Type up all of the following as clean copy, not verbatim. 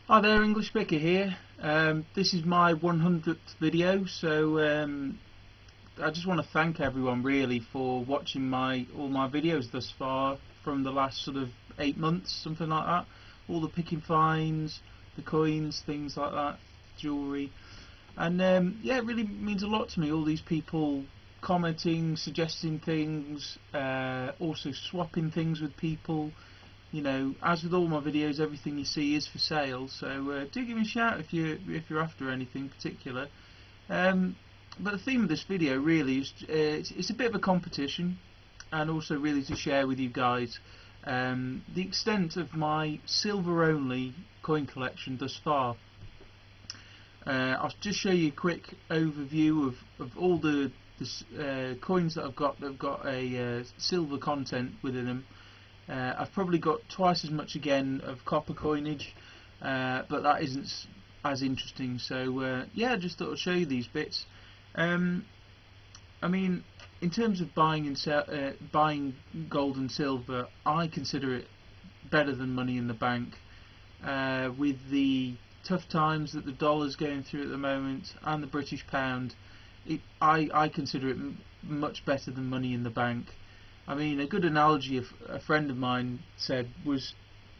Hi there, English Picker here. This is my 100th video, so I just want to thank everyone really for watching all my videos thus far from the last sort of 8 months, something like that. All the picking finds, the coins, things like that, jewellery, and yeah, it really means a lot to me. All these people commenting, suggesting things, also swapping things with people. You know, as with all my videos, everything you see is for sale, so do give me a shout if you're after anything particular. But the theme of this video really is it's a bit of a competition, and also really to share with you guys the extent of my silver only coin collection thus far. I'll just show you a quick overview of all the coins that I've got a silver content within them. I've probably got twice as much again of copper coinage, but that isn't as interesting, so yeah, I just thought I'd show you these bits. I mean, in terms of buying gold and silver, I consider it better than money in the bank. With the tough times that the dollar's going through at the moment and the British pound, I consider it much better than money in the bank. I mean, a good analogy a friend of mine said was,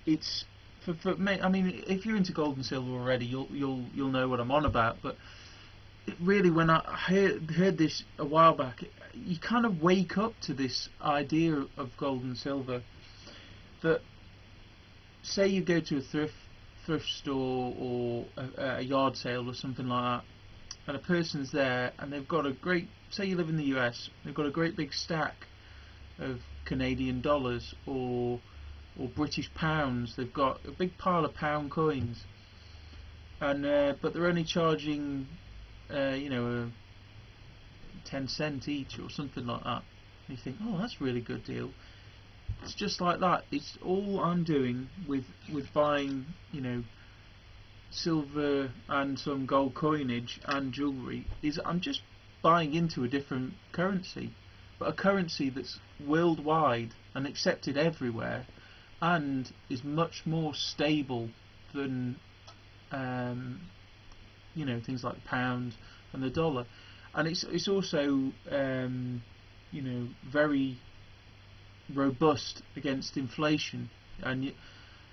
it's for me. I mean, if you're into gold and silver already, you'll know what I'm on about. But really, when I heard this a while back, you kind of wake up to this idea of gold and silver. That, say you go to a thrift store or a yard sale or something like that, and a person's there and they've got a great, say you live in the US, they've got a great big stack of Canadian dollars or British pounds. They've got a big pile of pound coins, and but they're only charging you know, 10 cents each or something like that. And you think, oh, that's a really good deal. It's just like that. It's all I'm doing with buying, you know, silver and some gold coinage and jewellery, is I'm just buying into a different currency, but a currency that's worldwide and accepted everywhere, and is much more stable than you know, things like the pound and the dollar. And it's also you know, very robust against inflation. And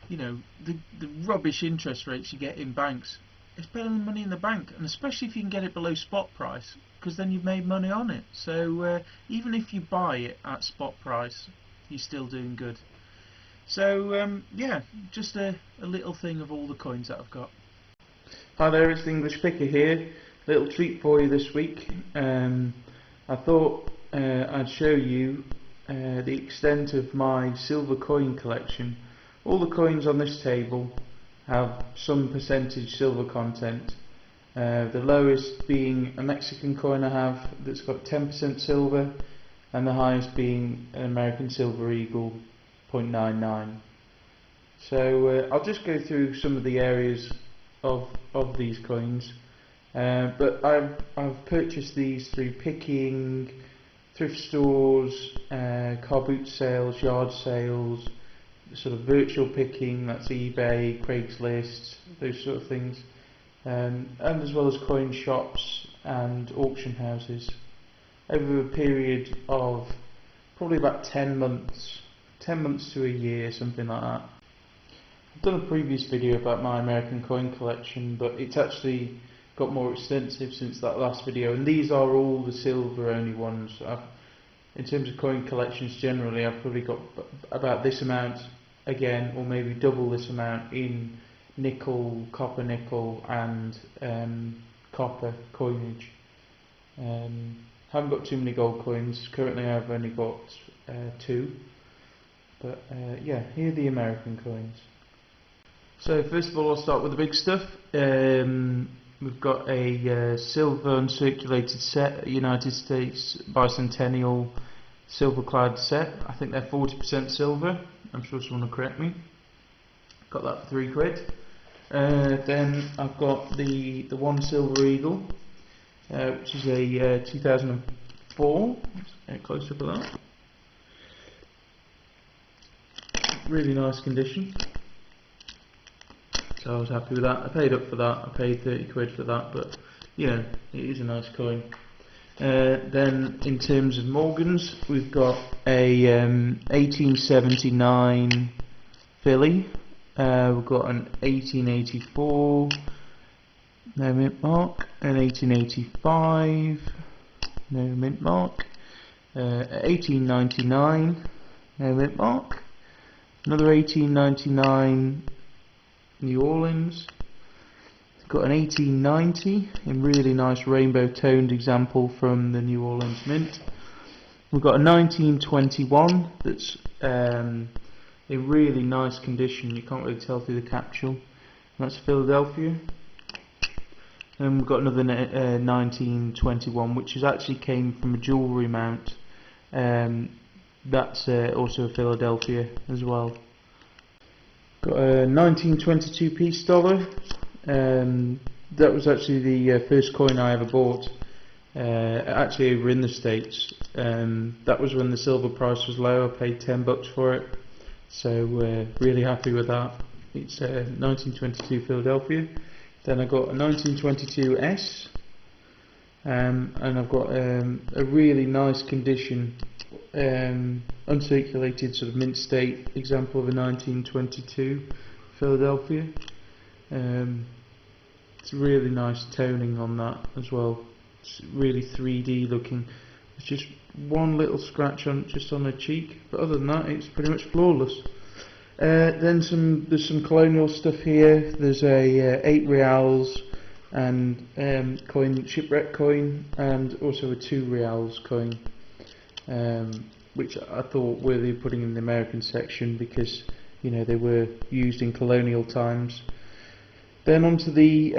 you know, the rubbish interest rates you get in banks, it's better than money in the bank, and especially if you can get it below spot price, because then you've made money on it. So even if you buy it at spot price, you're still doing good. So yeah, just a little thing of all the coins that I've got. Hi there, it's the English Picker here. Little treat for you this week. I thought I'd show you the extent of my silver coin collection. All the coins on this table have some percentage silver content. The lowest being a Mexican coin I have that's got 10% silver, and the highest being an American Silver Eagle, 0.99. So I'll just go through some of the areas of these coins. But I've purchased these through picking, thrift stores, car boot sales, yard sales, sort of virtual picking, that's eBay, Craigslist, those sort of things, and as well as coin shops and auction houses, over a period of probably about 10 months to a year, something like that. I've done a previous video about my American coin collection, but it's actually got more extensive since that last video, and these are all the silver only ones. In terms of coin collections generally, I've probably got about this amount again, or maybe double this amount in nickel, copper nickel, and copper coinage. Haven't got too many gold coins. Currently I've only got 2, but yeah, here are the American coins. So first of all, I'll start with the big stuff. We've got a silver uncirculated set, United States Bicentennial silver clad set. I think they're 40% silver. I'm sure someone will correct me. Got that for £3. Then I've got the one Silver Eagle, which is a 2004. Let's get a close up of that. Really nice condition. So I was happy with that. I paid up for that. I paid 30 quid for that, but you know, it is a nice coin. Then in terms of Morgans, we've got a 1879 Philly. We've got an 1884 no mint mark, an 1885 no mint mark, 1899 no mint mark, another 1899 New Orleans. We've got an 1890 in really nice rainbow toned example from the New Orleans Mint. We've got a 1921 that's in really nice condition. You can't really tell through the capsule. That's Philadelphia. And we've got another 1921 which actually came from a jewellery mount. That's also a Philadelphia as well. Got a 1922 piece dollar. That was actually the first coin I ever bought, actually over in the States. That was when the silver price was low. I paid $10 for it, so really happy with that. It's 1922 Philadelphia. Then I got a 1922 S, and I've got a really nice condition, uncirculated sort of mint state example of a 1922 Philadelphia. It's really nice toning on that as well. It's really 3D looking. There's just one little scratch on just on the cheek, but other than that, it's pretty much flawless. Then there's some Colonial stuff here. There's a 8 reals and coin, shipwreck coin, and also a 2 reals coin, which I thought worthy of putting in the American section because you know they were used in colonial times. Then onto the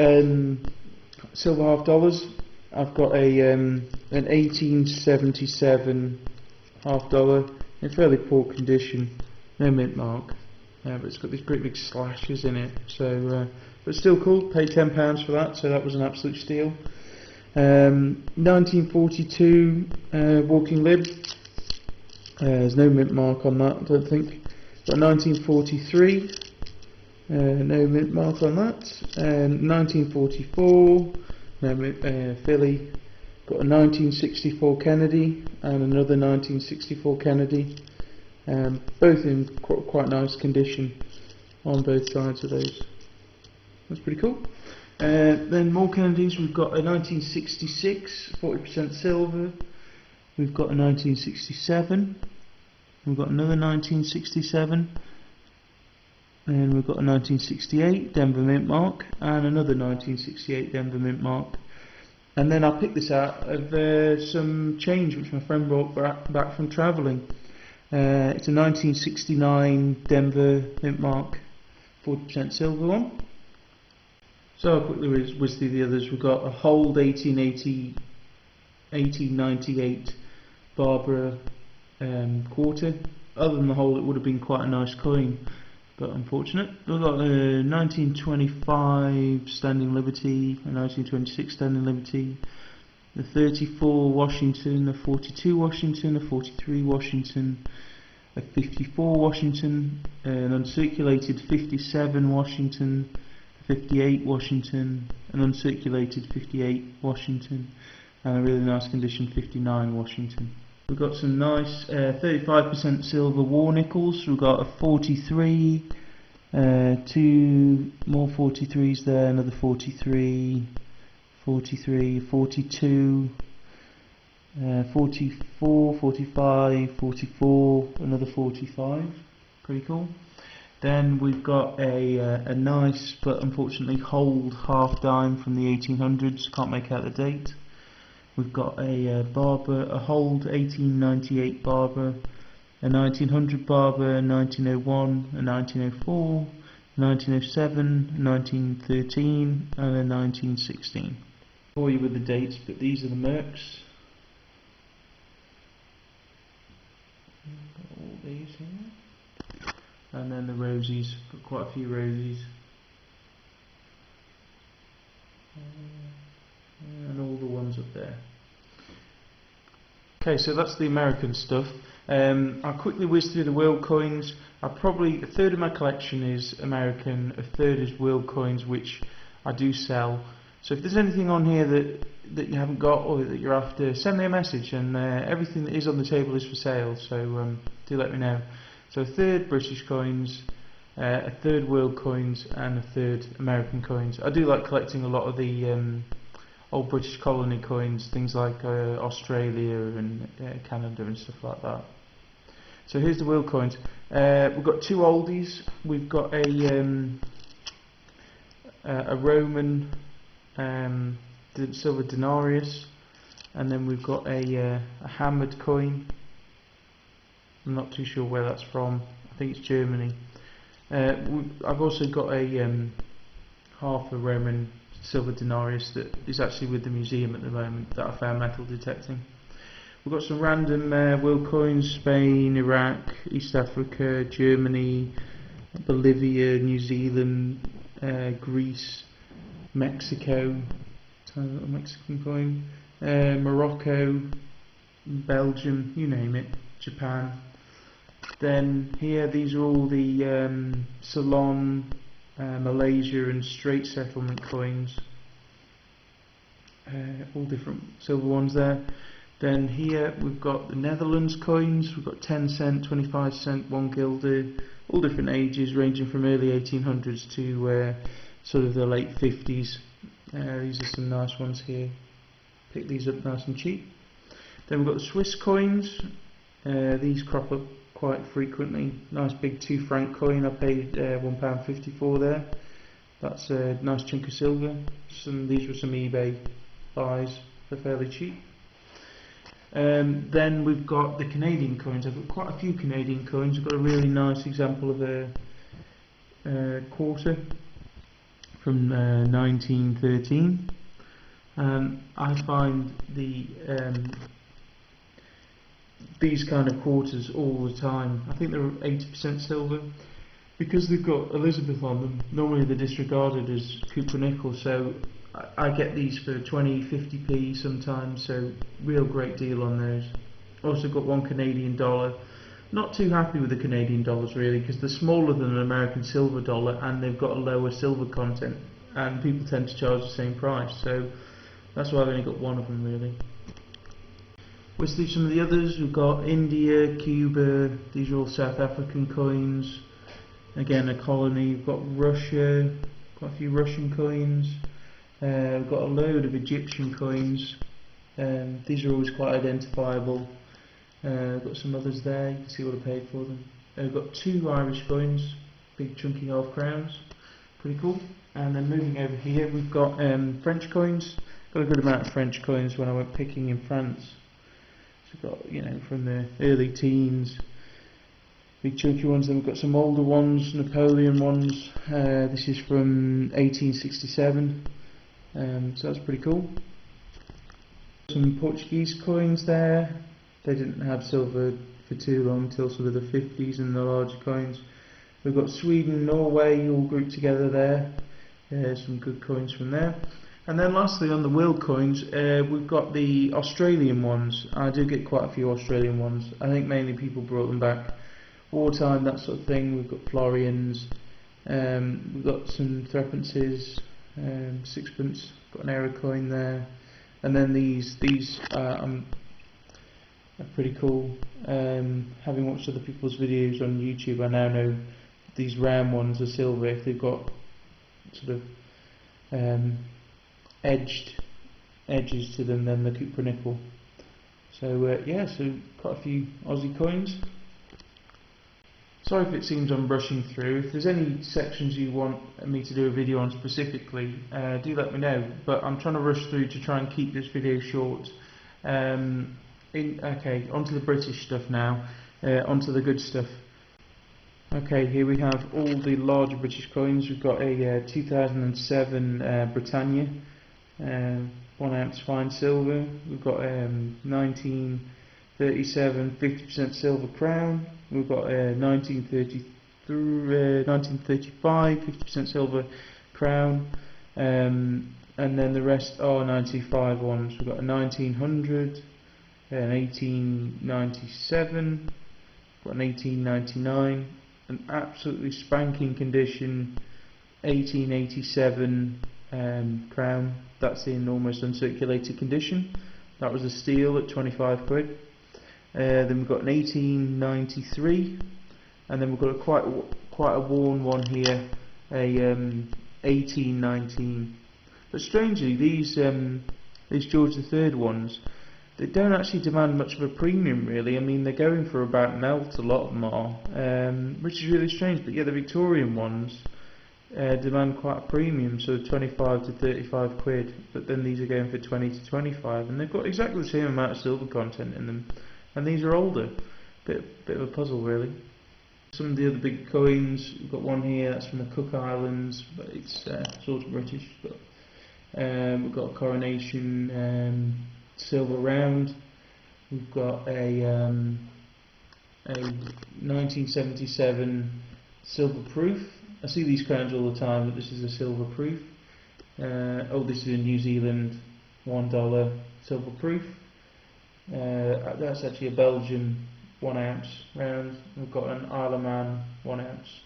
silver half dollars. I've got an 1877 half dollar in fairly poor condition, no mint mark, but it's got these great big slashes in it. So, but still cool. Paid £10 for that, so that was an absolute steal. 1942 walking lib. There's no mint mark on that, I don't think. Got 1943. No mint mark on that. 1944, no mint, Philly. Got a 1964 Kennedy and another 1964 Kennedy. Both in quite nice condition on both sides of those. That's pretty cool. Then more Kennedys. We've got a 1966, 40% silver. We've got a 1967. We've got another 1967. And we've got a 1968 Denver Mint Mark and another 1968 Denver Mint Mark. And then I picked this out of some change which my friend brought back from travelling. It's a 1969 Denver Mint Mark, 40% silver one. So I'll quickly whiz through the others. We've got a Hold 1898 Barbara quarter. Other than the hole, it would have been quite a nice coin, but unfortunate. We've got a 1925 Standing Liberty, a 1926 Standing Liberty, the 34 Washington, a 42 Washington, a 43 Washington, a 54 Washington, an uncirculated 57 Washington, a 58 Washington, an uncirculated 58 Washington, and a really nice condition 59 Washington. We've got some nice 35% silver war nickels. We've got a 43, 2 more 43s there, another 43, 43, 42, 44, 45, 44, another 45. Pretty cool. Then we've got a nice but unfortunately Hold half dime from the 1800s. Can't make out the date. We've got a Barber, a Hold 1898 Barber, a 1900 Barber, a 1901, a 1904, a 1907, a 1913, and a 1916. For you with the dates, but these are the Mercs. Got all these here, and then the Rosies. Got quite a few Rosies. And all the ones up there. Okay, so that's the American stuff. I'll quickly whiz through the world coins. A third of my collection is American, a third is world coins, which I do sell. So if there's anything on here that you haven't got or that you're after, send me a message, and everything that is on the table is for sale, so do let me know. So a third British coins, a third world coins, and a third American coins. I do like collecting a lot of the old British colony coins, things like Australia and Canada and stuff like that. So here's the world coins. We've got two oldies. We've got a Roman silver denarius, and then we've got a hammered coin. I'm not too sure where that's from. I think it's Germany. I've also got a half a Roman silver denarius that is actually with the museum at the moment that I found metal detecting. We've got some random world coins: Spain, Iraq, East Africa, Germany, Bolivia, New Zealand, Greece, Mexico, tiny little Mexican coin, Morocco, Belgium, you name it, Japan. Then here, these are all the Ceylon, Malaysia and Strait Settlement coins, all different silver ones there. Then here we've got the Netherlands coins. We've got 10 cent, 25 cent, 1 guilder, all different ages ranging from early 1800s to sort of the late 50s. These are some nice ones here. Pick these up nice and cheap. Then we've got the Swiss coins. These crop up quite frequently. Nice big 2 franc coin. I paid £1.50 for there. That's a nice chunk of silver. These were some eBay buys for fairly cheap. Then we've got the Canadian coins. I've got quite a few Canadian coins. I've got a really nice example of a quarter from 1913. I find these kind of quarters all the time. I think they're 80% silver. Because they've got Elizabeth on them, normally they're disregarded as copper nickel, so I get these for 20, 50p sometimes, so real great deal on those. Also got one Canadian dollar. Not too happy with the Canadian dollars really, because they're smaller than an American silver dollar and they've got a lower silver content, and people tend to charge the same price, so that's why I've only got one of them really. We'll see some of the others. We've got India, Cuba, these are all South African coins. Again, a colony. We've got Russia, quite a few Russian coins. We've got a load of Egyptian coins. These are always quite identifiable. We've got some others there, you can see what I paid for them. We've got 2 Irish coins, big chunky half-crowns, pretty cool. And then moving over here, we've got French coins. Got a good amount of French coins when I went picking in France. So we've got, you know, from the early teens, big chunky ones. Then we've got some older ones, Napoleon ones. This is from 1867, so that's pretty cool. Some Portuguese coins there. They didn't have silver for too long, until sort of the 50s and the larger coins. We've got Sweden, Norway all grouped together there. Some good coins from there. And then lastly on the world coins, we've got the Australian ones. I do get quite a few Australian ones. I think mainly people brought them back wartime, that sort of thing. We've got Florians, we've got some threepences, sixpence, got an error coin there. And then these are pretty cool. Having watched other people's videos on YouTube, I now know these round ones are silver if they've got sort of edged edges to them, then the copper nickel. So yeah, so quite a few Aussie coins. Sorry if it seems I'm rushing through. If there's any sections you want me to do a video on specifically, do let me know. But I'm trying to rush through to try and keep this video short. Okay, onto the British stuff now. Onto the good stuff. Okay, here we have all the larger British coins. We've got a 2007 Britannia, 1 ounce fine silver. We've got 1937 50% silver crown. We've got a 1935 50% silver crown, and then the rest are 95 ones. We've got a 1900, an 1897, got an 1899, an absolutely spanking condition 1887 crown. That's in almost uncirculated condition. That was a steel at 25 quid. Then we've got an 1893, and then we've got quite a worn one here, a 1819. But strangely, these George III ones, they don't actually demand much of a premium, really. I mean, they're going for about melt, a lot of them are, which is really strange. But yeah, the Victorian ones demand quite a premium, so 25 to 35 quid. But then these are going for 20 to 25, and they've got exactly the same amount of silver content in them. And these are older. Bit of a puzzle, really. Some of the other big coins, we've got one here, that's from the Cook Islands, but it's sort of British. But we've got a Coronation silver round. We've got a 1977 silver proof. I see these crowns all the time, but this is a silver proof. Oh, this is a New Zealand $1 silver proof. That's actually a Belgian 1 ounce round. We've got an Isle of Man 1 ounce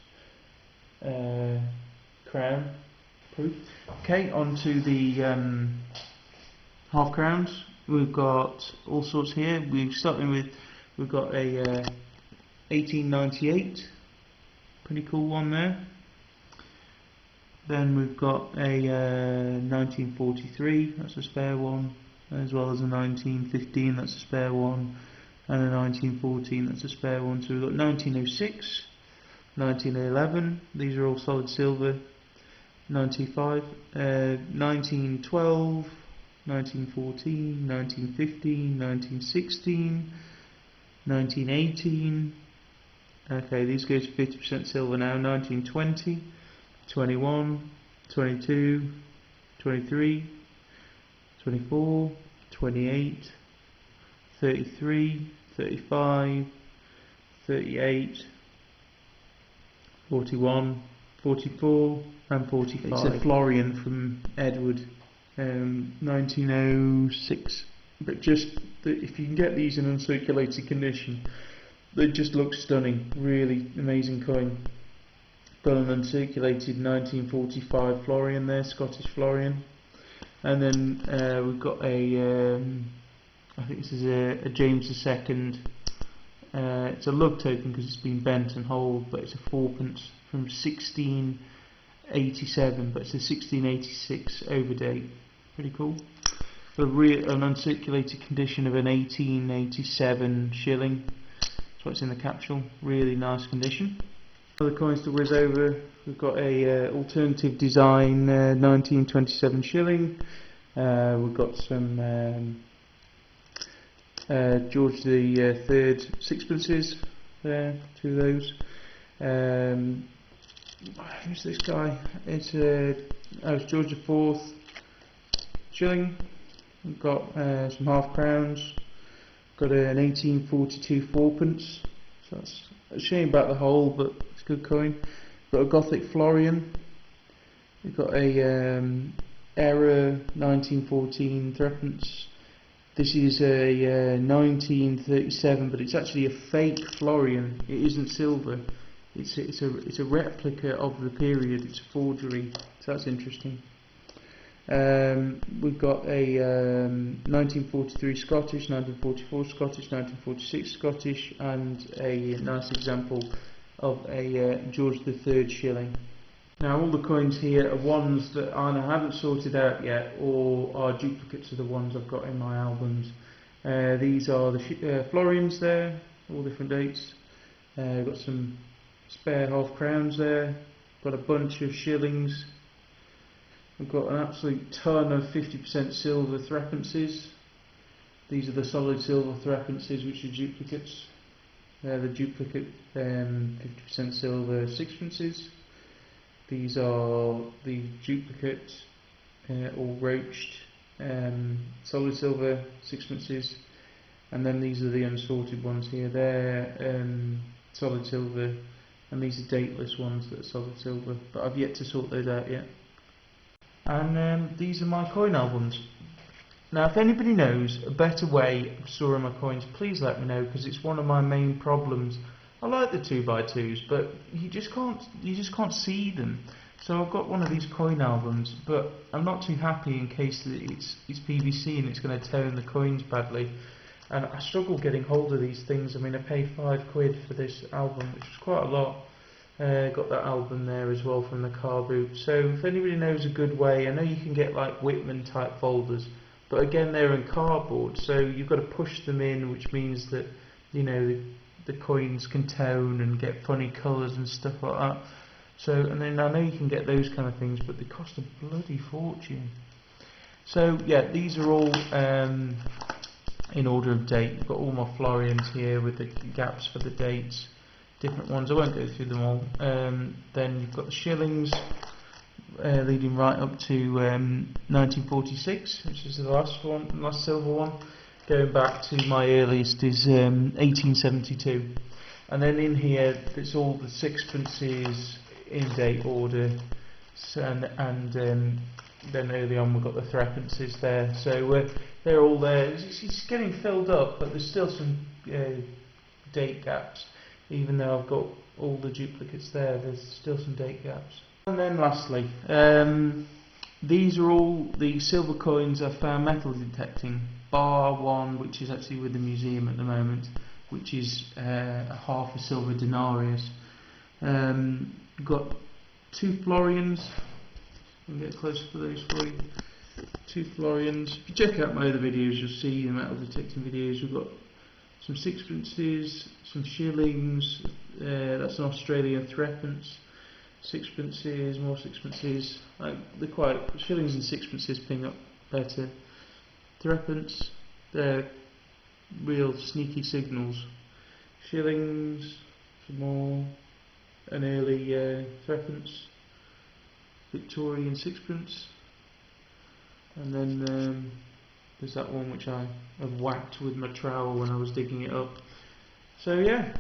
crown proof. Okay, on to the half crowns. We've got all sorts here. We've got a 1898, pretty cool one there. Then we've got a 1943, that's a spare one, as well as a 1915, that's a spare one, and a 1914, that's a spare one. So we've got 1906, 1911, these are all solid silver, 95, 1912, 1914, 1915, 1916, 1918, okay, these go to 50% silver now, 1920, 21, 22, 23, 24, 28, 33, 35, 38, 41, 44 and 45. It's a Florian from Edward, 1906. But just if you can get these in uncirculated condition, they just look stunning. Really amazing coin. Got an uncirculated 1945 Florian there, Scottish Florian. And then we've got a, I think this is a James II. It's a lug token because it's been bent and holed, but it's a 4p from 1687, but it's a 1686 overdate. Pretty cool. An uncirculated condition of an 1887 shilling. That's what's in the capsule. Really nice condition. Other coins to whiz over. We've got a alternative design 1927 shilling. We've got some George III sixpences there, 2 of those. Who's this guy? It's George IV shilling. We've got some half crowns. Got an 1842 4p. So that's a shame about the hole, but it's a good coin. Got a Gothic Florian. We've got a Era 1914 3p. This is a 1937, but it's actually a fake Florian. It isn't silver. It's a replica of the period. It's a forgery. So that's interesting. We've got a 1943 Scottish, 1944 Scottish, 1946 Scottish, and a nice example of a George III shilling. Now all the coins here are ones that either haven't sorted out yet or are duplicates of the ones I've got in my albums. These are the Florians there, all different dates. Got some spare half crowns there. Got a bunch of shillings. We've got an absolute ton of 50% silver threepences. These are the solid silver threepences, which are duplicates. They're the duplicate 50% silver sixpences. These are the duplicate or roached solid silver sixpences, and then these are the unsorted ones here. They're solid silver, and these are dateless ones that are solid silver, but I've yet to sort those out yet. And these are my coin albums. Now if anybody knows a better way of storing my coins, please let me know, because it's one of my main problems. I like the 2x2s, but you just can't see them. So I've got one of these coin albums, but I'm not too happy in case that it's PVC and it's going to turn the coins badly. And I struggle getting hold of these things. I mean, I paid £5 for this album, which was quite a lot. Got that album there as well from the car boot. So if anybody knows a good way, I know you can get like Whitman type folders, but again they're in cardboard, so you've got to push them in, which means that, you know, the coins can tone and get funny colours and stuff like that. So, and then I know you can get those kind of things, but they cost a bloody fortune. So yeah, these are all in order of date. I've got all my Florians here with the gaps for the dates, different ones. I won't go through them all. Then you've got the shillings leading right up to 1946, which is the last one, last silver one. Going back to my earliest is 1872, and then in here there's all the sixpences in date order, and then early on we've got the threepences there. So they're all there. It's getting filled up, but there's still some date gaps. Even though I've got all the duplicates there, there's still some date gaps. And then lastly, these are all the silver coins I found metal detecting, bar one, which is actually with the museum at the moment, which is half a silver denarius. Got 2 Florians. I'll get closer to those for you. 2 Florians. If you check out my other videos, you'll see the metal detecting videos. We've got some sixpences, some shillings, that's an Australian threepence, sixpences, more sixpences, they're quite, shillings and sixpences ping up better. Threepence, they're real sneaky signals. Shillings, some more, an early threepence, Victorian sixpence, and then there's that one which I have whacked with my trowel when I was digging it up. So yeah.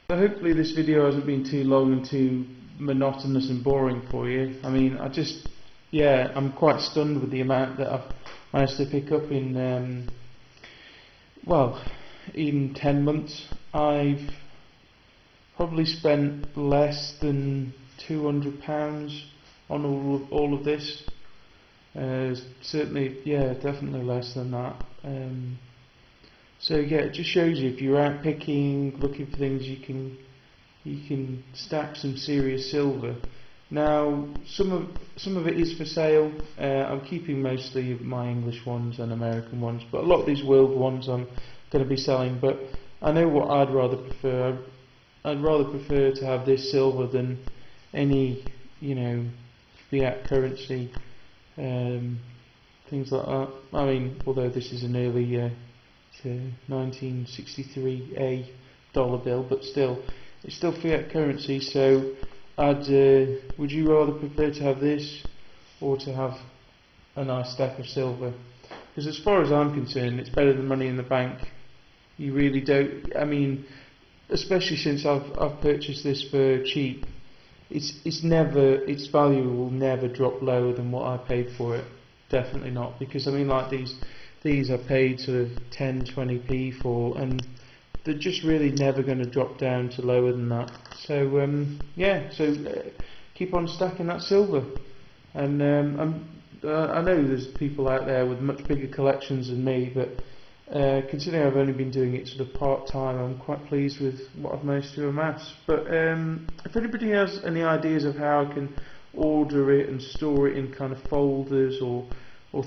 So hopefully this video hasn't been too long and too monotonous and boring for you. I mean, I'm quite stunned with the amount that I've managed to pick up in, well, in 10 months. I've probably spent less than £200 on all of this. Certainly, yeah, definitely less than that. So yeah, it just shows you if you're out picking, looking for things, you can stack some serious silver. Now, some of it is for sale. I'm keeping mostly my English ones and American ones, but a lot of these world ones I'm going to be selling. But I know what I'd rather prefer. I'd rather prefer to have this silver than any, you know, fiat currency. Things like that. I mean, although this is an early 1963 dollar bill, but still, it's still fiat currency. So, would you rather prefer to have this or to have a nice stack of silver? Because as far as I'm concerned, it's better than money in the bank. You really don't. I mean, especially since I've purchased this for cheap. Its value will never drop lower than what I paid for it. Definitely not, because I mean, like these I paid sort of 10-20p for, and they're just really never going to drop down to lower than that. So yeah, so keep on stacking that silver. And I know there's people out there with much bigger collections than me, but considering I've only been doing it sort of part-time, I'm quite pleased with what I've managed to amass. But if anybody has any ideas of how I can order it and store it in kind of folders or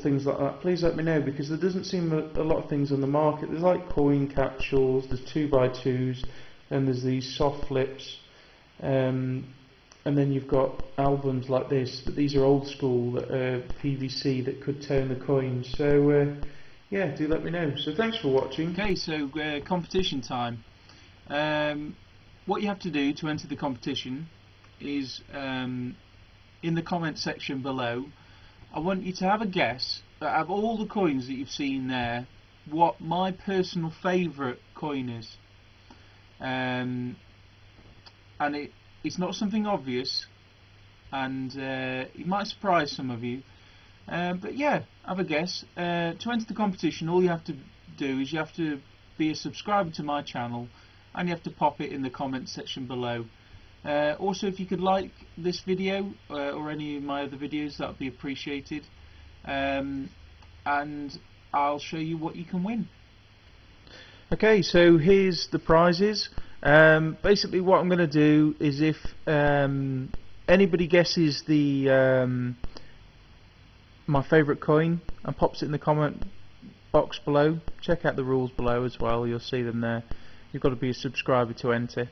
things like that, please let me know, because there doesn't seem a lot of things on the market. There's like coin capsules, there's 2x2s, and there's these soft flips, and then you've got albums like this, but these are old school PVC that could tone the coins. So yeah, do let me know. So thanks for watching. Okay, so competition time. What you have to do to enter the competition is in the comment section below, I want you to have a guess, out of all the coins that you've seen there, what my personal favourite coin is. And it's not something obvious, and it might surprise some of you. But yeah, have a guess. To enter the competition, all you have to do is you have to be a subscriber to my channel, and you have to pop it in the comments section below. Also, if you could like this video or any of my other videos, that would be appreciated. And I'll show you what you can win. Okay, so here's the prizes. Basically what I'm going to do is, if anybody guesses the my favourite coin and pops it in the comment box below, check out the rules below as well, you'll see them there. You've got to be a subscriber to enter.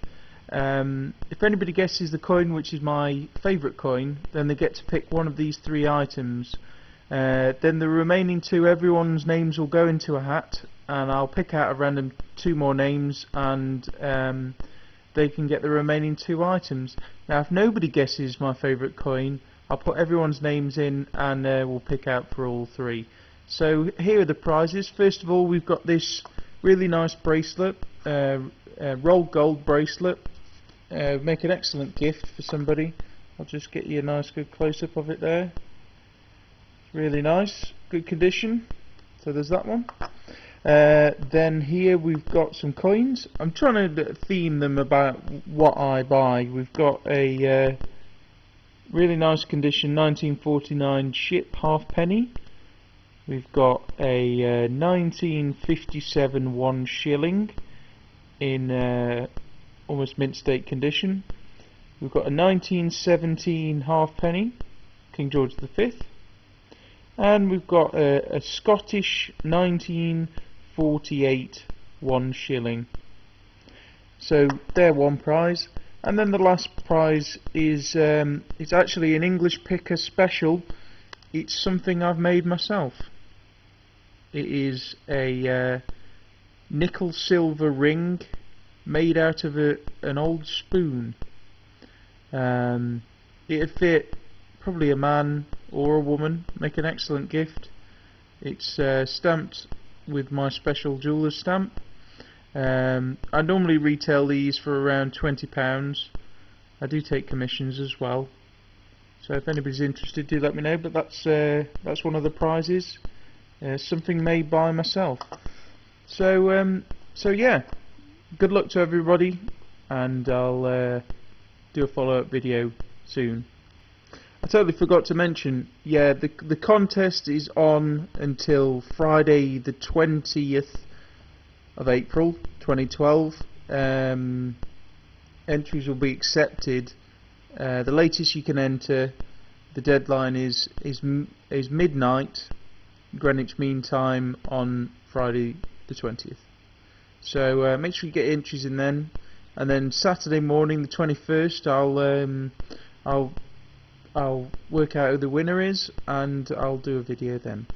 If anybody guesses the coin which is my favourite coin, then they get to pick one of these 3 items. Then the remaining 2, everyone's names will go into a hat, and I'll pick out a random 2 more names, and they can get the remaining 2 items. Now if nobody guesses my favourite coin, I'll put everyone's names in, and we'll pick out for all 3. So here are the prizes. First of all, we've got this really nice bracelet, rolled gold bracelet. Make an excellent gift for somebody. I'll just get you a nice good close-up of it there. Really nice, good condition. So there's that one. Then here we've got some coins. I'm trying to theme them about what I buy. We've got a really nice condition 1949 ship halfpenny. We've got a 1957 1 shilling in almost mint state condition. We've got a 1917 halfpenny, King George V. And we've got a Scottish 1948 1 shilling. So they're one prize. And then the last prize is it's actually an English picker special. It's something I've made myself. It is a nickel silver ring made out of an old spoon. It'd fit probably a man or a woman, make an excellent gift. It's stamped with my special jeweller's stamp. I normally retail these for around £20. I do take commissions as well, so if anybody's interested, do let me know. But that's one of the prizes, something made by myself. So yeah, good luck to everybody, and I'll do a follow-up video soon. I totally forgot to mention, yeah, the contest is on until Friday the 20th of April 2012. Entries will be accepted. The latest you can enter, the deadline is midnight Greenwich Mean Time on Friday the 20th. So make sure you get entries in then, and then Saturday morning the 21st I'll work out who the winner is, and I'll do a video then.